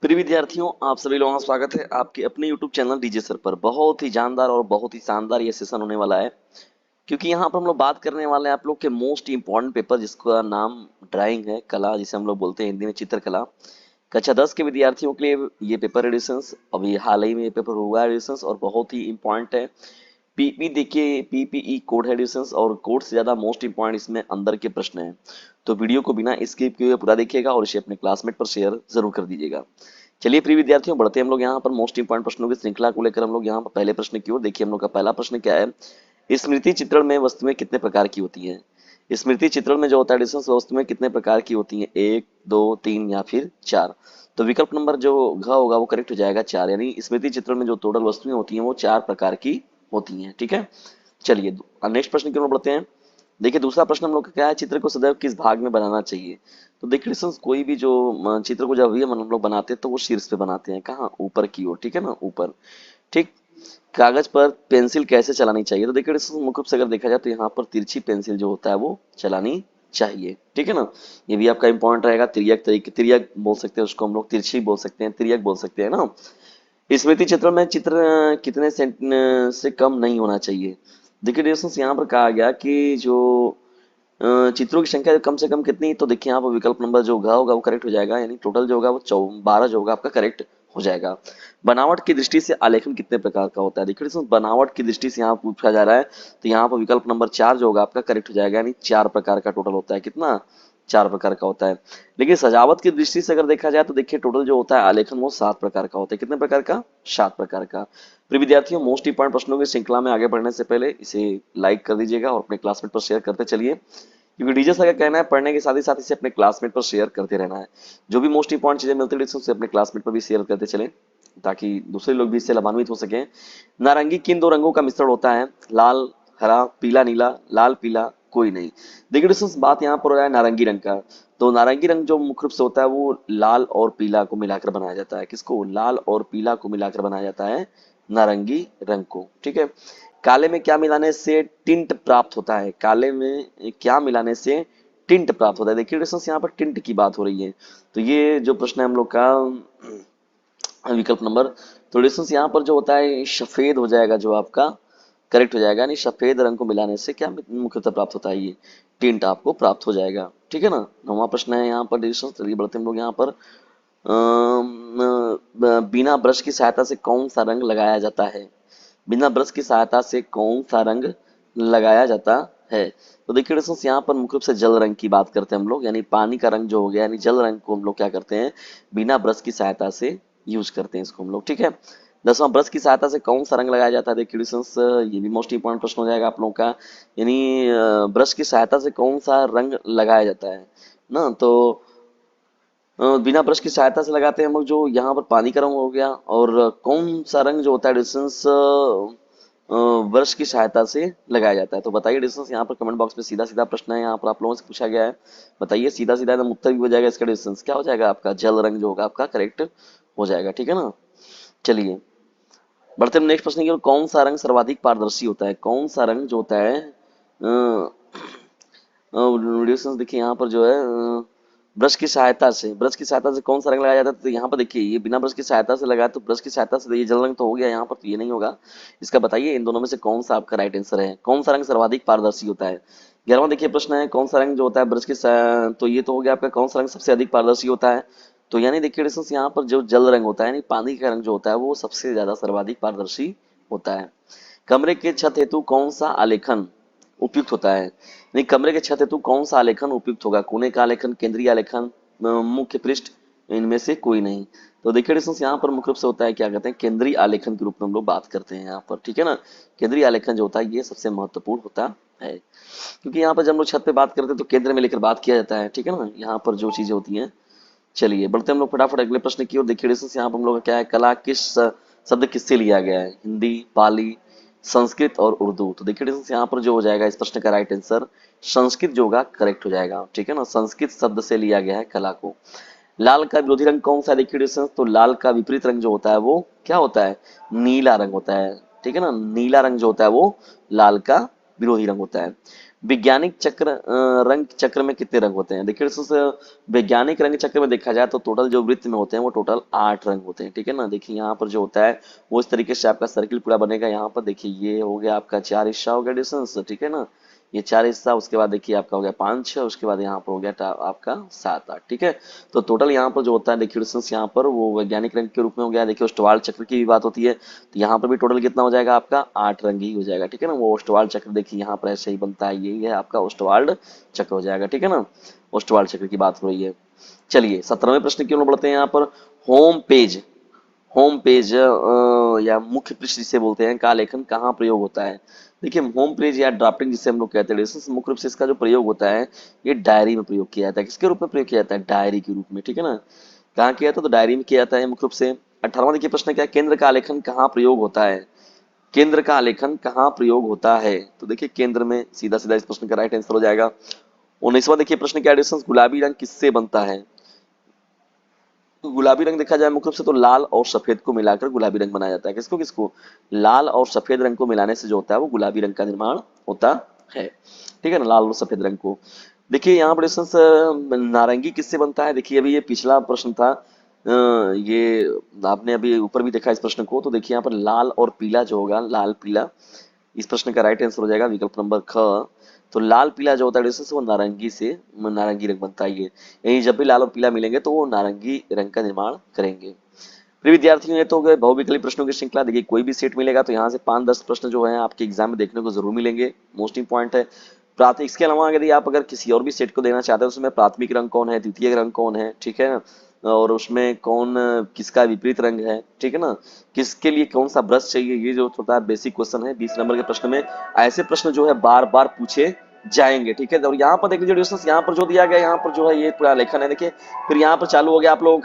प्रिय विद्यार्थियों, आप सभी लोगों का स्वागत है आपके अपने YouTube चैनल डीजे सर पर। बहुत ही जानदार और बहुत ही शानदार ये सेशन होने वाला है, क्योंकि यहाँ पर हम लोग बात करने वाले हैं आप लोग के मोस्ट इंपॉर्टेंट पेपर, जिसका नाम ड्राइंग है, कला जिसे हम लोग बोलते हैं हिंदी में चित्रकला। कक्षा 10 के विद्यार्थियों के लिए ये पेपर एडिशंस, अभी हाल ही में ये पेपर हुआ है एडिशंस और बहुत ही इंपॉर्टेंट है। पीपी देखिए, पीपीई कोड एडिशंस और कोड से ज्यादा मोस्ट इंपॉर्टेंट इसमें अंदर के प्रश्न हैं। तो वीडियो को बिना स्किप किए हुए पूरा देखिएगा और इसे अपने क्लासमेट पर शेयर जरूर कर दीजिएगा। चलिए प्रिय विद्यार्थियों, बढ़ते हैं हम लोग यहाँ पर मोस्ट इंपॉर्टेंट प्रश्नों की श्रृंखला को लेकर हम लोग यहाँ पर पहले प्रश्न की ओर। देखिए हम लोग का पहला प्रश्न क्या है। स्मृति चित्रण में वस्तुएं कितने प्रकार की होती हैं। स्मृति चित्रण में जो होता है डिस्टेंस, वस्तुएं कितने प्रकार की होती हैं, एक, दो, तीन या फिर चार। तो विकल्प नंबर जो घ होगा वो करेक्ट हो जाएगा, चार। यानी स्मृति चित्रण में जो टोटल वस्तुएं होती हैं वो चार प्रकार की होती हैं। ठीक है, चलिए नेक्स्ट प्रश्न की ओर बढ़ते हैं। देखिए दूसरा प्रश्न हम लोग का क्या है, चित्र को सदैव किस भाग में बनाना चाहिए। तो देखिए लिसंस, कोई भी जो चित्र को जब भी हम लोग बनाते हैं तो वो शीर्ष पे बनाते हैं, कहाँ, ऊपर की ओर। ठीक है ना, ऊपर। ठीक। कागज पर पेंसिल कैसे चलानी चाहिए। तो देखिए लिसंस, मुख्य रूप से अगर देखा जाए तो यहाँ पर तिरछी पेंसिल जो होता है वो चलानी चाहिए। ठीक है ना, ये भी आपका इंपॉर्टेंट रहेगा। तिर्यक तरीके, तिर्यक बोल सकते हैं उसको हम लोग, तिरछी बोल सकते हैं, तिर्यक बोल सकते हैं ना। स्मृति चित्र में चित्र कितने सेंट से कम नहीं होना चाहिए। देखिए डिस्टेंस यहाँ पर कहा गया कि जो चित्रों की संख्या कम से कम कितनी। तो देखिए यहाँ पर विकल्प नंबर जो होगा वो करेक्ट हो जाएगा, यानी टोटल जो होगा वो 12 जो होगा आपका करेक्ट हो जाएगा। बनावट की दृष्टि से आलेखन कितने प्रकार का होता है। देखिए डिस्टेंस, बनावट की दृष्टि से यहाँ पूछा जा रहा है, तो यहाँ पर विकल्प नंबर 4 जो होगा आपका करेक्ट हो जाएगा, यानी 4 प्रकार का टोटल होता है। कितना, 4 प्रकार का होता है। लेकिन सजावट की दृष्टि से अगर देखा जाए तो देखिए टोटल जो होता है आलेखन वो 7 प्रकार का होता है। कितने प्रकार का, 7 प्रकार का। प्रिय विद्यार्थियों, मोस्ट इंपॉर्टेंट प्रश्नों की श्रृंखला में आगे बढ़ने से पहले इसे लाइक कर दीजिएगा और अपने क्लासमेट पर शेयर करते चलिए, क्योंकि डीजे सर का कहना है पढ़ने के साथ ही साथ इसे अपने क्लासमेट पर शेयर करते रहना है। जो भी मोस्ट इंपॉर्टेंट चीजें मिलती है उसे अपने क्लासमेट पर भी शेयर करते चलें, ताकि दूसरे लोग भी इससे लाभान्वित हो सकें। नारंगी किन दो रंगों का मिश्रण होता है। लाल, हरा, पीला, नीला, लाल, पीला, कोई नहीं। देखिए दोस्तों, बात यहाँ पर हो रहा है नारंगी रंग का। तो नारंगी रंग जो मुख्य रूप से होता है वो लाल और पीला को मिलाकर बनाया जाता है। किसको, लाल और पीला को मिलाकर बनाया जाता है नारंगी रंग को। ठीक है। काले में क्या मिलाने से टिंट प्राप्त होता है। काले में क्या मिलाने से टिंट प्राप्त होता है। देखिए दोस्तों, यहाँ पर टिंट की बात हो रही है, तो ये जो प्रश्न है हम लोग का विकल्प नंबर, तो डिस्टेंस यहाँ पर जो होता है सफेद हो जाएगा, जो आपका करेक्ट हो जाएगा। यानी सफेद रंग को मिलाने से क्या मुख्यतः प्राप्त होता है, ये टिंट आपको प्राप्त हो जाएगा। ठीक है ना। नौवां प्रश्न है यहाँ पर डिस्टेंस, चलिए बढ़ते हम लोग यहाँ पर। बिना ब्रश की सहायता से कौन सा रंग लगाया जाता है। बिना ब्रश की सहायता से कौन सा रंग लगाया जाता है। तो देखिए दोस्तों, यहाँ पर मुख्य रूप से जल रंग की बात करते हैं हम लोग, यानी पानी का रंग जो हो गया, यानी जल रंग को हम लोग क्या करते हैं, बिना ब्रश की सहायता से यूज करते हैं इसको हम लोग। ठीक है। 10वां, ब्रश की सहायता से कौन सा रंग लगाया जाता है। देखिए दोस्तों, ये भी मोस्ट इंपॉर्टेंट प्रश्न हो जाएगा आप लोगों का, यानी ब्रश की सहायता से कौन सा रंग लगाया जाता है ना। तो बिना ब्रश की सहायता से लगाते हैं हम लोग, जो यहाँ पर पानी का रंग हो गया। और कौन सा रंग जो होता है डिस्टेंस, ब्रश की सहायता से लगाया जाता है। तो बताइए डिस्टेंस, यहाँ पर कमेंट बॉक्स में सीधा सीधा प्रश्न है, यहाँ पर आप लोगों से पूछा गया है। बताइए सीधा सीधा एकदम उत्तर भी हो जाएगा इसका। डिस्टेंस क्या हो जाएगा आपका, जल रंग जो होगा आपका करेक्ट हो जाएगा। ठीक है ना। चलिए बढ़ते हैं नेक्स्ट प्रश्न की ओर। कौन सा रंग सर्वाधिक पारदर्शी होता है। कौन सा रंग जो होता है देखिए यहाँ पर जो है ब्रश की सहायता से कौन सा रंग लगाया जाता है। तो यहाँ पर देखिए ये बिना ब्रश की सहायता से लगाया, तो ब्रश की सहायता से तो ये जल रंग तो हो गया, यहाँ पर तो ये नहीं होगा। इसका बताइए इन दोनों में से कौन सा आपका राइट आंसर है। कौन सा रंग सर्वाधिक पारदर्शी होता है। 11वां देखिए प्रश्न है, कौन सा रंग जो होता है ब्रश की तो ये तो हो गया आपका, कौन सा रंग सबसे अधिक पारदर्शी होता है। तो यानी देखिए डिस्टेंस, यहाँ पर जो जल रंग होता है यानी पानी का रंग जो होता है वो सबसे ज्यादा सर्वाधिक पारदर्शी होता है। कमरे के छत हेतु कौन सा आलेखन उपयुक्त होता है। नहीं, कमरे के छत हेतु कौन सा आलेखन उपयुक्त होगा। कोने का आलेखन, केंद्रीय आलेखन, मुख्य पृष्ठ, इनमें से कोई नहीं। तो देखिए डिस्टेंस, यहाँ पर मुख्य रूप से होता है क्या कहते हैं, केंद्रीय आलेखन के रूप में हम लोग बात करते हैं यहाँ पर। ठीक है ना, केंद्रीय आलेखन जो होता है ये सबसे महत्वपूर्ण होता है, क्योंकि यहाँ पर जब हम लोग छत पे बात करते हैं तो केंद्र में लेकर बात किया जाता है। ठीक है ना, यहाँ पर जो चीजें होती हैं। चलिए बढ़ते हम लोग फटाफट अगले प्रश्न की ओर। देखिए डिस्टेंस, यहाँ पर हम लोग का क्या है, कला किस शब्द किससे लिया गया है। हिंदी, पाली, संस्कृत और उर्दू। तो देखिए डिस्टेंस, यहाँ पर जो हो जाएगा इस प्रश्न का राइट आंसर संस्कृत जो होगा करेक्ट हो जाएगा। ठीक है ना, संस्कृत शब्द से लिया गया है कला को। लाल का विरोधी रंग कौन सा है। देखिए डिस्टेंस, तो लाल का विपरीत रंग जो होता है वो क्या होता है, नीला रंग होता है। ठीक है ना, नीला रंग जो होता है वो लाल का विरोधी रंग होता है। वैज्ञानिक चक्र रंग चक्र में कितने रंग होते हैं? देखिए वैज्ञानिक रंग चक्र में देखा जाए तो टोटल जो वृत्त में होते हैं वो टोटल 8 रंग होते हैं, ठीक है ना। देखिए यहाँ पर जो होता है वो इस तरीके से आपका सर्किल पूरा बनेगा। यहाँ पर देखिए ये हो गया आपका 4 हिस्सा हो गया डिस्टेंस, ठीक है ना। ये 4 हिस्सा, उसके बाद देखिए आपका हो गया 5 6, उसके बाद यहाँ पर हो गया आपका 7 8, ठीक है। तो टोटल यहाँ पर जो होता है देखिए डिस्टेंस यहाँ पर वो वैज्ञानिक रंग के रूप में हो गया। देखिए स्टवाल चक्र की भी बात होती है तो यहाँ पर भी टोटल कितना हो जाएगा आपका 8 रंग ही हो जाएगा, ठीक है ना। वो ओस्टवाल्ड चक्र देखिए यहाँ पर ऐसे ही बनता है, यही है आपका ओस्टवाल्ड चक्र हो जाएगा, ठीक है ना। ओस्टवाल्ड चक्र की बात हो रही है। चलिए 17वें प्रश्न की ओर बढ़ते हैं। यहाँ पर होम पेज, होम पेज या मुख्य पृष्ठ जिसे बोलते हैं का लेखन कहाँ प्रयोग होता है? देखिए होम पेज या ड्राफ्टिंग जिसे हम लोग कहते हैं मुख्य रूप से इसका जो प्रयोग होता है ये डायरी में प्रयोग किया जाता है। किसके रूप में प्रयोग किया जाता है? डायरी के रूप में, ठीक है ना। कहाँ किया जाता है? तो डायरी में किया जाता है मुख्य रूप से। 18वां देखिए प्रश्न क्या है? केंद्र का आलेखन कहाँ प्रयोग होता है? केंद्र का आलेखन कहाँ प्रयोग होता है? तो देखिए केंद्र में सीधा सीधा इस प्रश्न का राइट आंसर हो जाएगा। 19वां देखिए प्रश्न क्या है? गुलाबी रंग किससे बनता है? तो गुलाबी रंग देखा जाए मुख्य रूप से तो लाल और सफेद को मिलाकर गुलाबी रंग बनाया जाता है। किसको किसको? लाल और सफेद रंग को मिलाने से जो होता है वो गुलाबी रंग का निर्माण होता है, ठीक है ना, लाल और सफेद रंग को। देखिए यहाँ पर नारंगी किससे बनता है? देखिए अभी ये पिछला प्रश्न था, ये आपने अभी ऊपर भी देखा इस प्रश्न को। तो देखिए यहाँ पर लाल और पीला जो होगा, लाल पीला, इस प्रश्न का राइट आंसर हो जाएगा विकल्प नंबर ख। तो लाल पीला जो होता है वो नारंगी से नारंगी रंग बनता है। ये यही जब भी लाल और पीला मिलेंगे तो वो नारंगी रंग का निर्माण करेंगे। प्रिय विद्यार्थियों, ये तो हो गए बहुविकल्पी प्रश्नों की श्रृंखला। देखिए कोई भी सेट मिलेगा तो यहाँ से 5-10 प्रश्न जो है आपके एग्जाम में देखने को जरूर मिलेंगे, मोस्ट इंपॉर्टेंट है। प्राथमिक, इसके अलावा यदि आप अगर किसी और भी सेट को देना चाहते हैं उसमें प्राथमिक रंग कौन है, द्वितीय रंग कौन है, ठीक है ना, और उसमें कौन किसका विपरीत रंग है, ठीक है ना, किसके लिए कौन सा ब्रश चाहिए, ये जो होता है बेसिक क्वेश्चन है 20 नंबर के प्रश्न में। ऐसे प्रश्न जो है बार बार पूछे जाएंगे, ठीक है। और यहाँ पर देखिए जो यहाँ पर जो दिया गया, यहाँ पर जो है ये पूरा लेखन है देखिए। फिर यहाँ पर चालू हो गया आप लोगों का